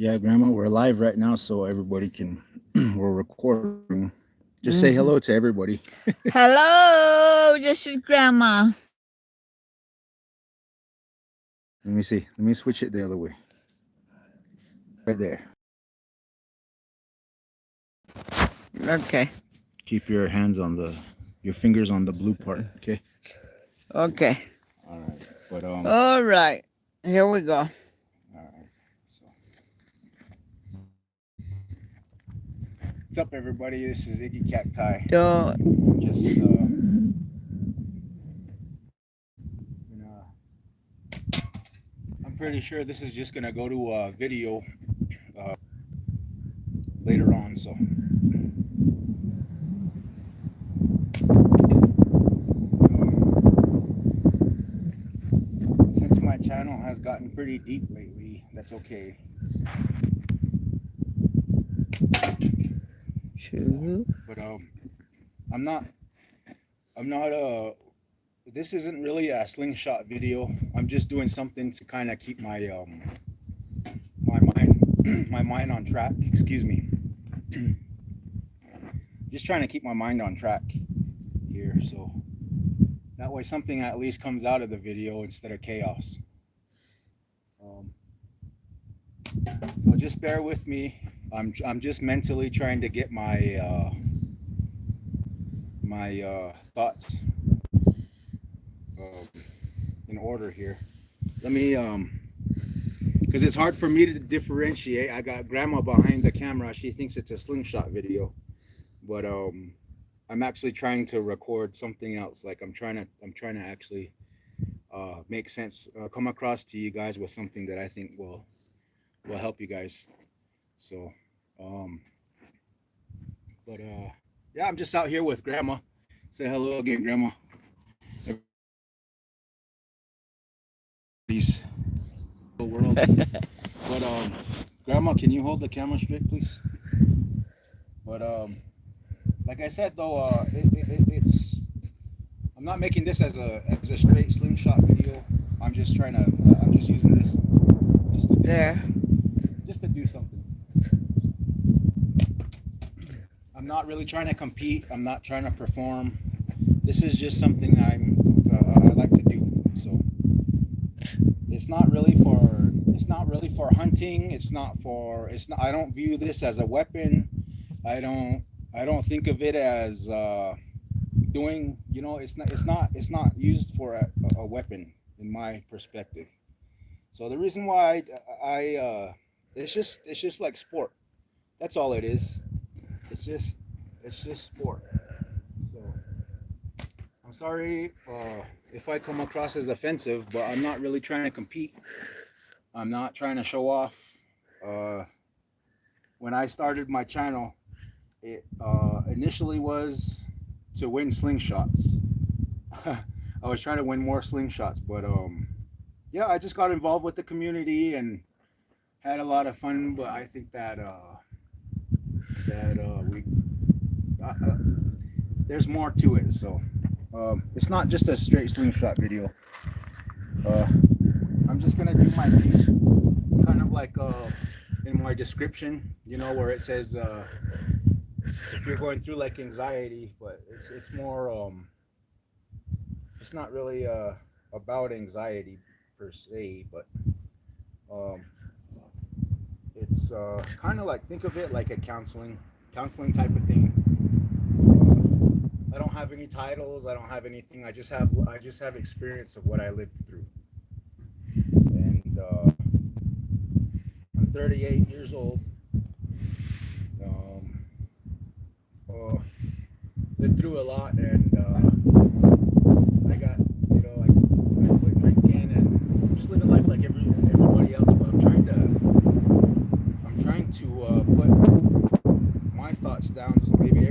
Yeah, Grandma, we're live right now, so everybody can. We're recording. Just say hello Hmm. to everybody. Hello, this is Grandma. Let me see. Let me switch it the other way. Right there. Okay, Keep your hands on your fingers on the blue part. Okay. okay. All right. But All right, here we go. all right. So, what's up, everybody? This is Iggycacti. So, Just gonna. I'm pretty sure this is just gonna go to a video uh, later on. So, since my channel has gotten pretty deep lately, that's okay. So, two. but I'm not. I'm not. This isn't really a slingshot video. I'm just doing something to kind of keep my mind my mind on track. Excuse me. Just trying to keep my mind on track here, so that way something at least comes out of the video instead of chaos. Um, so just bear with me. I'm just mentally trying to get my thoughts um, in order here. Let me because it's hard for me to differentiate. I got Grandma behind the camera. She thinks it's a slingshot video, but I'm actually trying to record something else. Like I'm trying to actually make sense, come across to you guys with something that I think will help you guys. So, um, but yeah, I'm just out here with Grandma. Say hello again, Grandma. Peace, the world. But Grandma, can you hold the camera straight, please? But like I said though, it's I'm not making this as a straight slingshot video. I'm just using this just to do There. something, just to do something. I'm not really trying to compete. I'm not trying to perform. This is just something I like to do. So it's not really for hunting. It's not. I don't view this as a weapon. I don't I don't think of it as doing. It's not used for a weapon in my perspective. So the reason why it's just like sport. That's all it is. It's just it's just sport. So I'm sorry if I come across as offensive, but I'm not really trying to compete. I'm not trying to show off. Uh, when I started my channel, it initially was to win slingshots. I was trying to win more slingshots, but yeah, I just got involved with the community and had a lot of fun. But I think that we there's more to it. So it's not just a straight slingshot video. Uh, I'm just gonna do my thing. It's kind of like in my description, where it says if you're going through like anxiety, but it's more it's not really about anxiety per se, but um, it's kind of like think of it like a counseling type of thing. I don't have any titles. I don't have anything. I just have experience of what I lived through, and I'm 38 years old. Um, uh, lived through a lot, and I got I quit drinking and just living life like everybody else. But I'm trying to put my thoughts down, so maybe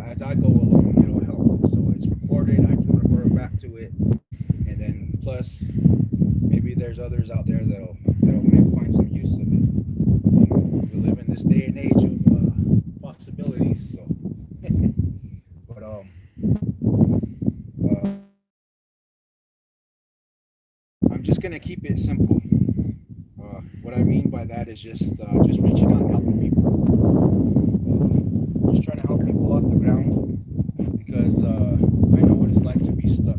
as I go along, it'll help. So it's recorded. I can refer back to it, and then plus maybe there's others out there that'll maybe find some use of it. We live in this day and age of possibilities. So, but I'm just gonna keep it simple. Uh, what I mean by that is just reaching out and helping people. Just trying to help people off the ground because I know what it's like to be stuck,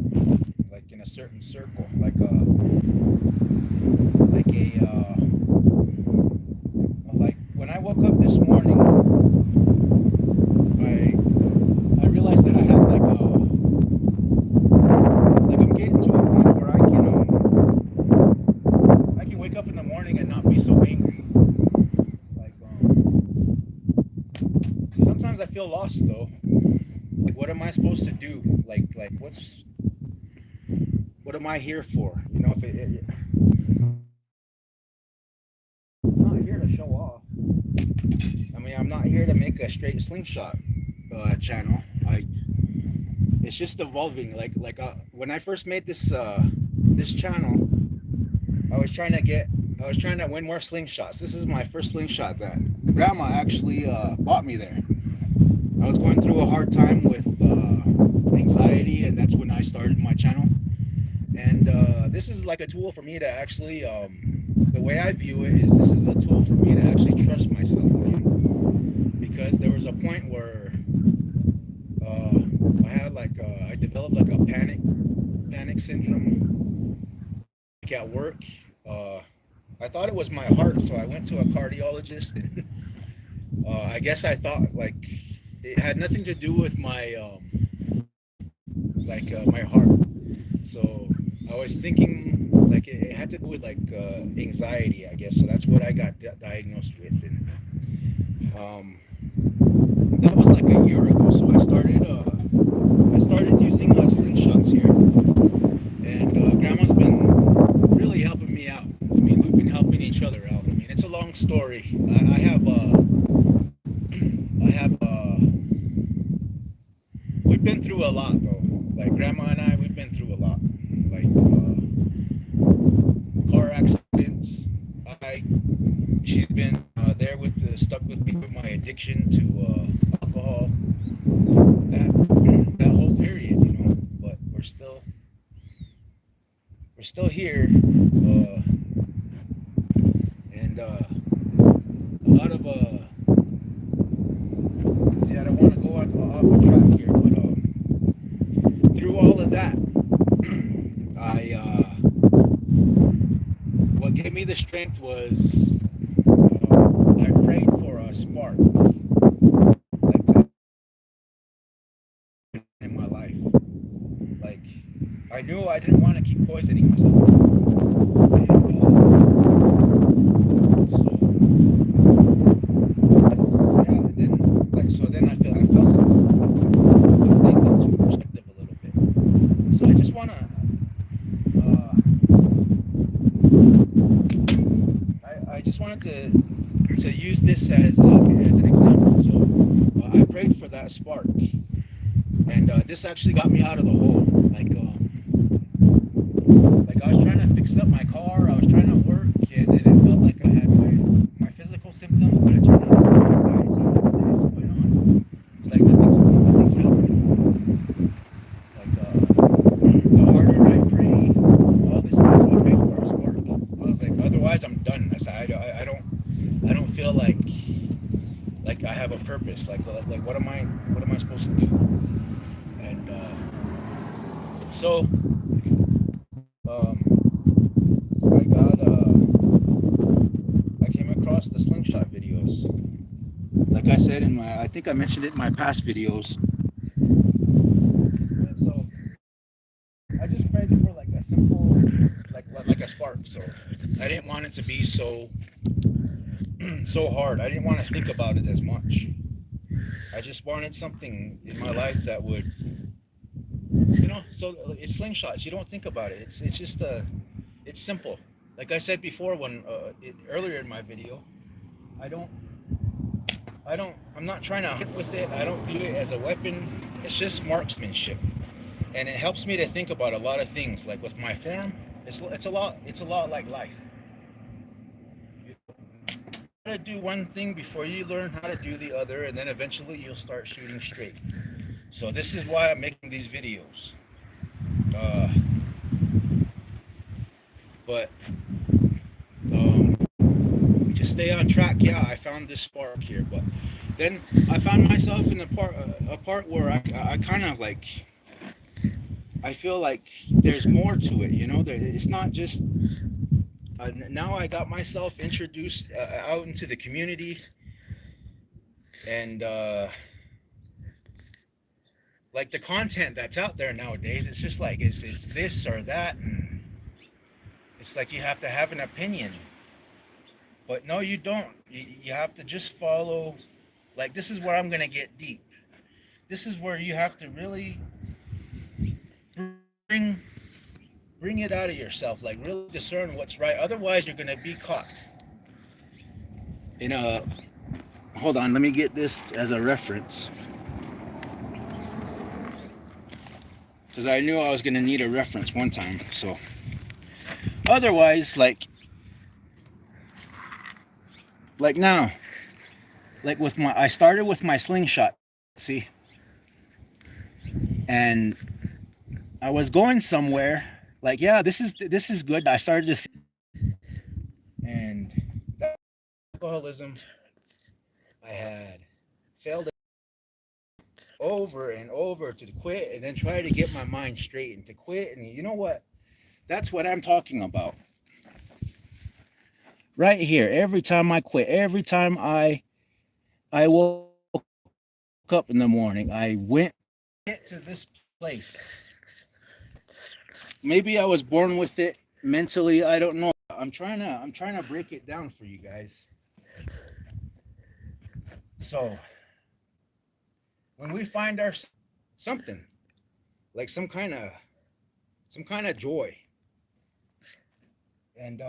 like in a certain circle, like when I woke up this morning, I realized that I had I'm getting to a point where I can wake up in the morning and not be so angry. Sometimes I feel lost though. Like, what am I supposed to do? What am I here for? You know, I'm not here to show off. I mean, I'm not here to make a straight slingshot channel. It's just evolving. When I first made this channel, I was trying to win more slingshots. This is my first slingshot that Grandma actually bought me there. I was going through a hard time with anxiety, and that's when I started my channel. And this is like a tool for me to actually, the way I view it is this is a tool for me to actually trust myself again. Because there was a point where I developed like a panic syndrome. Like at work, I thought it was my heart, so I went to a cardiologist. And I guess I thought like it had nothing to do with my my heart. So I was thinking like it had to do with like anxiety, I guess. So that's what I got diagnosed with, and that was like a year ago. So I started using slingshots here, and Grandma's been really helping me out. I mean, we've been helping each other out. I mean, it's a long story. I have we've been through a lot though. Like Grandma and I, we've been through a lot. Like car accidents. She's been there stuck with me with my addiction to alcohol. That whole period, you know. But we're still here, and a lot of see, I don't want to go off the track here, but through all of that, what gave me the strength was I prayed for a spark in my life. Like I knew I didn't want to keep poisoning myself. Then I felt put things into perspective a little bit. So I just want to I just wanted to use this as an example. So I prayed for that spark, and this actually got me out of the hole. Like I was trying to fix up my car, I was trying to work, and it felt like I had my physical symptoms, but it turned out to be anxiety. So what's going on? It's like nothing's happening. Like the harder I pray, all this is what I prayed for a spark. I was like, otherwise I'm done. I said I don't feel like I have a purpose. Like what am I supposed to do? And so I came across the slingshot videos. Like I said I think I mentioned it in my past videos. And so I just prayed for like a simple, like a spark. So I didn't want it to be so hard. I didn't want to think about it as much. I just wanted something in my life that would, you know, so it's slingshots. You don't think about it. It's just it's simple. Like I said before, earlier in my video, I'm not trying to hit with it. I don't view it as a weapon. It's just marksmanship, and it helps me to think about a lot of things. Like with my form, it's a lot like life. You gotta do one thing before you learn how to do the other, and then eventually you'll start shooting straight. So this is why I'm making these videos. But stay on track, yeah, I found this spark here, but then I found myself in a part where I kind of like, I feel like there's more to it, you know. It's not just now I got myself introduced out into the community, and like the content that's out there nowadays, it's just like it's this or that, and it's like you have to have an opinion, but no, you don't. You have to just follow. Like, this is where I'm gonna get deep. This is where you have to really bring bring it out of yourself, like really discern what's right. Otherwise, you're gonna be caught in a. Hold on, let me get this as a reference, because I knew I was gonna need a reference one time. So, otherwise, like now, like with I started with my slingshot, see, and I was going somewhere. Like, yeah, this is good. I started to see, and that alcoholism, I had failed over and over to quit, and then try to get my mind straight and to quit. And you know what? That's what I'm talking about. Right here. Every time I quit, every time I woke up in the morning, I went to this place. Maybe I was born with it mentally. I don't know. I'm trying to break it down for you guys. So when we find ourselves something like some kind of joy, and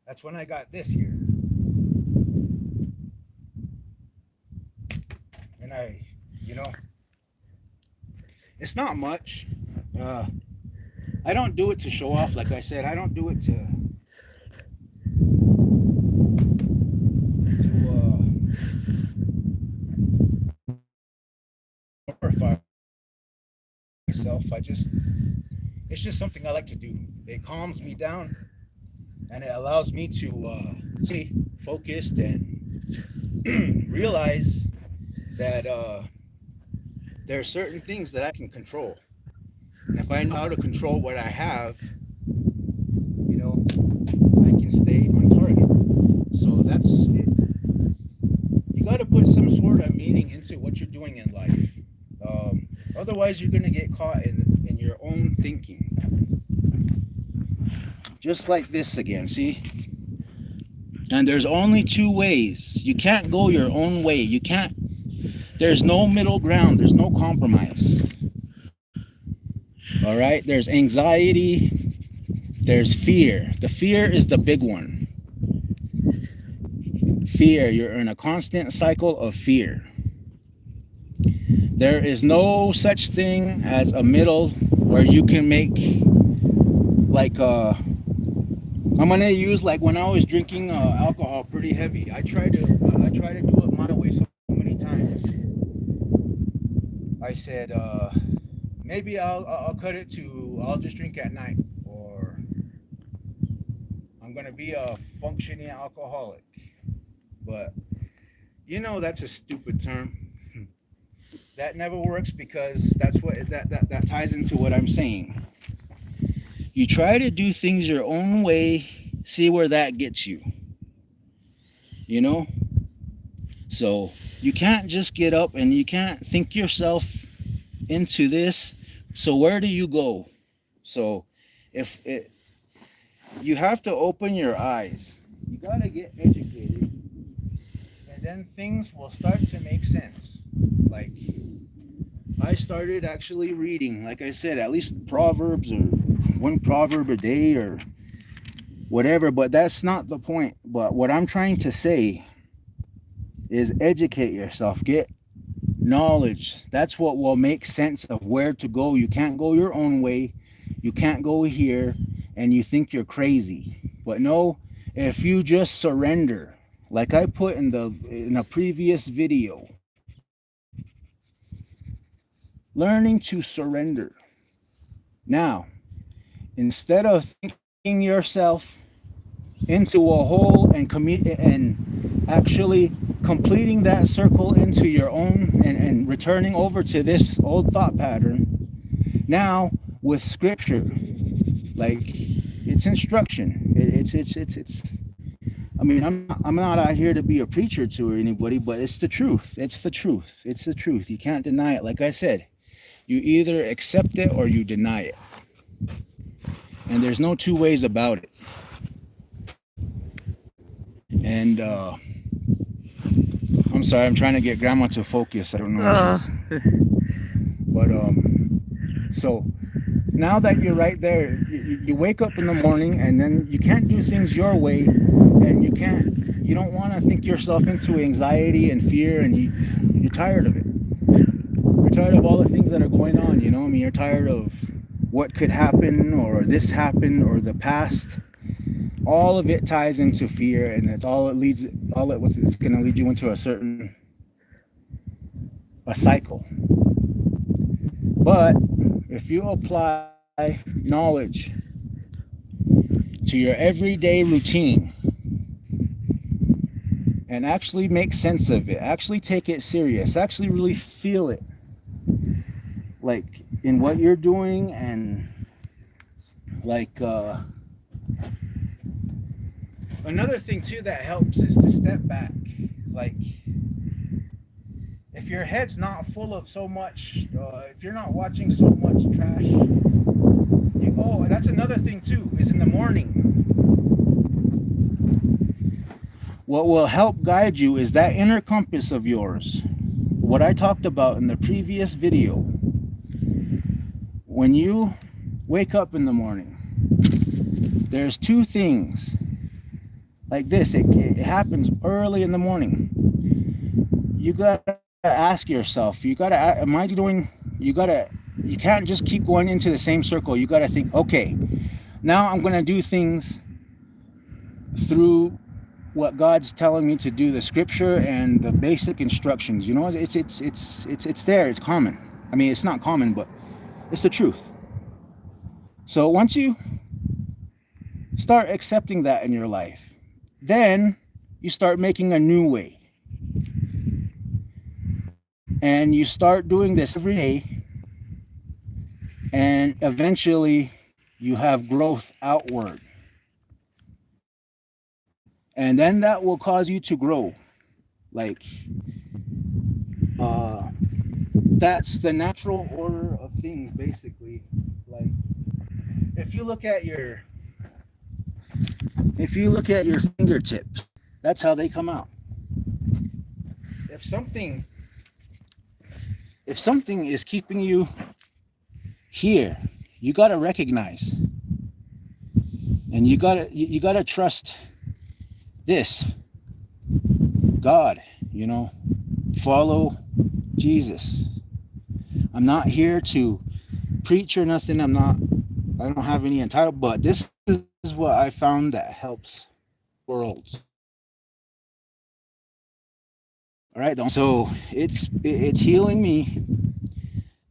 that's when I got this here, and it's not much. uh I don't do it to show off. Like I said, I don't do it to glorify myself. It's just something I like to do. It calms me down, and it allows me to stay focused and realize that there are certain things that I can control. And if I know how to control what I have, I can stay on target. So that's it. You got to put some sort of meaning into what you're doing in life. Otherwise, you're going to get caught in your own thinking. Just like this again, see? And there's only two ways. You can't go your own way. You can't. There's no middle ground. There's no compromise. All right? There's anxiety. There's fear. The fear is the big one. Fear. You're in a constant cycle of fear. There is no such thing as a middle where you can make, like, I'm gonna use, like, when I was drinking alcohol pretty heavy. I try to do it my way so many times. I said, maybe I'll cut it to I'll just drink at night, or I'm gonna be a functioning alcoholic. But that's a stupid term. That never works, because that's what that ties into what I'm saying. You try to do things your own way, see where that gets you. So you can't just get up and you can't think yourself into this. So where do you go? So you have to open your eyes. You got to get educated, and then things will start to make sense. Like, I started actually reading, like I said, at least Proverbs, or one proverb a day, or whatever, but that's not the point. But what I'm trying to say is educate yourself, get knowledge. That's what will make sense of where to go. You can't go your own way. You can't go here and you think you're crazy. But no, if you just surrender, like I put in a previous video, learning to surrender. Now, instead of thinking yourself into a whole and actually completing that circle into your own and returning over to this old thought pattern now with scripture, like it's instruction. It's I mean, I'm not out here to be a preacher to anybody, but it's the truth. It's the truth. It's the truth. You can't deny it. Like I said, you either accept it or you deny it. And there's no two ways about it. And I'm sorry, I'm trying to get grandma to focus. I don't know where she's. But so now that you're right there, you wake up in the morning and then you can't do things your way, and you don't want to think yourself into anxiety and fear, and you're tired of it. You're tired of all the things that are going on, you know? I mean, you're tired of what could happen, or this happened, or the past. All of it ties into fear, and it's going to lead you into a cycle. But if you apply knowledge to your everyday routine and actually make sense of it, actually take it serious, actually really feel it, like in what you're doing, and like another thing too that helps is to step back. Like if your head's not full of so much, if you're not watching so much trash, that's another thing too, is in the morning. What will help guide you is that inner compass of yours. What I talked about in the previous video. When you wake up in the morning, there's two things like this. It happens early in the morning. You gotta ask yourself, you can't just keep going into the same circle. You gotta think, okay, now I'm gonna do things through what God's telling me to do, the scripture and the basic instructions. You know, it's there, it's common. I mean, it's not common, but it's the truth. So once you start accepting that in your life, then you start making a new way. And you start doing this every day, and eventually you have growth outward. And then that will cause you to grow. Like, that's the natural order of things, basically. Like, if you look at your fingertips, that's how they come out. If something is keeping you here, you got to recognize, and you got to trust this God, you know, follow Jesus. I'm not here to preach or nothing. I don't have any entitled, but this is what I found that helps worlds. All right, so it's healing me,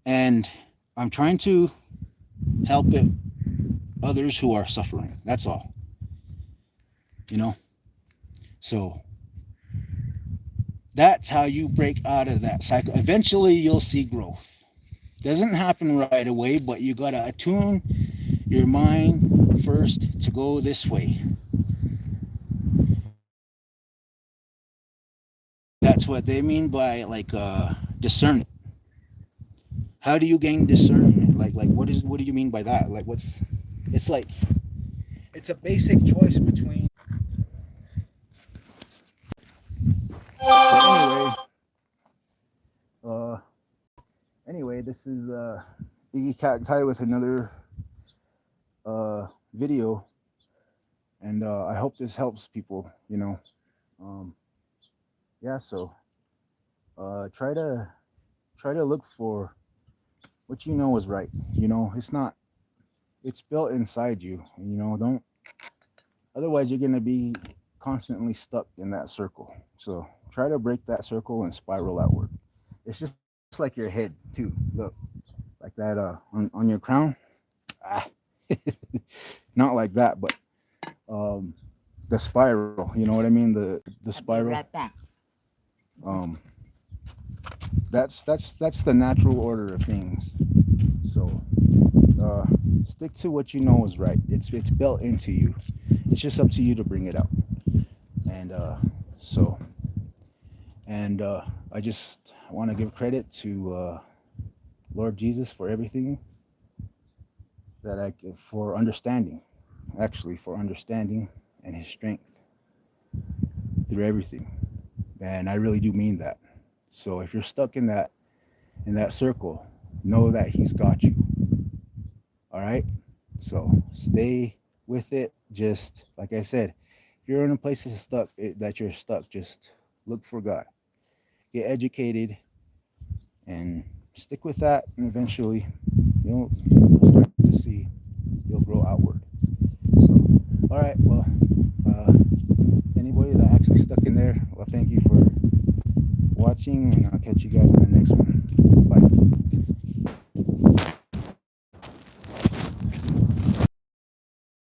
and I'm trying to help others who are suffering. That's all. You know? So that's how you break out of that cycle. Eventually you'll see growth. Doesn't happen right away, but you gotta attune your mind first to go this way. That's what they mean by like discernment. How do you gain discernment? Like what do you mean by that? Like it's a basic choice between. But anyway, this is Iggycacti with another video, and I hope this helps people, you know. Yeah, so try to look for what you know is right. You know, it's built inside you, you know. Otherwise you're going to be constantly stuck in that circle. So try to break that circle and spiral outward. It's just like your head too. Look, like that on your crown. Not like that, but the spiral. You know what I mean? The I'll be spiral. right back. Um, that's the natural order of things. So stick to what you know is right. It's built into you. It's just up to you to bring it out. And so and I just want to give credit to Lord Jesus for everything that for understanding, actually for understanding and His strength through everything. And I really do mean that. So if you're stuck in that circle, know that He's got you. All right? So stay with it. Just like I said, if you're in a place that you're stuck, just look for God. Get educated and stick with that, and eventually you'll start to see you'll grow outward. So, all right, well, anybody that actually stuck in there, well, thank you for watching, and I'll catch you guys in the next one. Bye.